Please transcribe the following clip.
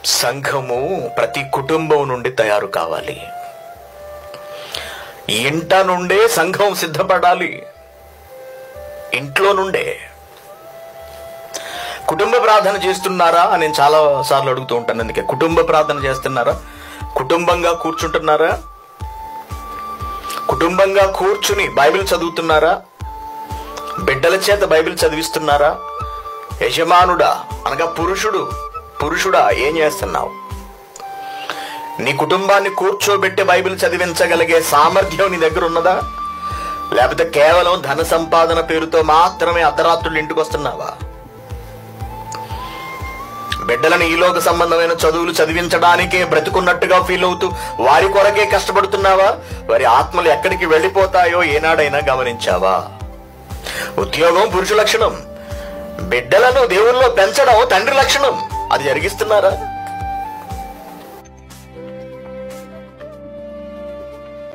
సంఘము ప్రతి కుటుంబం నుండి తయారు కావాలి. ఇంట నుండే సంఘం సిద్ధపడాలి. ఇంట్లో నుండే. కుటుంబ ప్రార్థన చేస్తున్నారా అని నేను చాలా సార్లు అడుగుతూ ఉంటాను. అందుకే కుటుంబ ప్రార్థన చేస్తున్నారా? కుటుంబంగా కూర్చుంటున్నారా? కుటుంబంగా కూర్చుని బైబిల్ చదువుతున్నారా? బిడ్డల చేత బైబిల్ చదివిస్తున్నారా? యజమానుడా అనగా పురుషుడా ఏం చేస్తున్నావు? నీ కుటుంబాన్ని కూర్చోబెట్టి బైబిల్ చదివించగలిగే సామర్థ్యం నీ దగ్గర ఉన్నదా? లేకపోతే కేవలం ధన సంపాదన పేరుతో మాత్రమే అర్ధరాత్రులు ఇంటికి వస్తున్నావా? బిడ్డలను ఈలోక సంబంధమైన చదువులు చదివించడానికే బ్రతుకున్నట్టుగా ఫీల్ అవుతూ వారి కొరకే కష్టపడుతున్నావా? వారి ఆత్మలు ఎక్కడికి వెళ్ళిపోతాయో ఏనాడైనా గమనించావా? ఉద్యోగం పురుష లక్షణం, బిడ్డలను దేవుల్లో పెంచడం తండ్రి లక్షణం. అది జరిగిస్తున్నారా?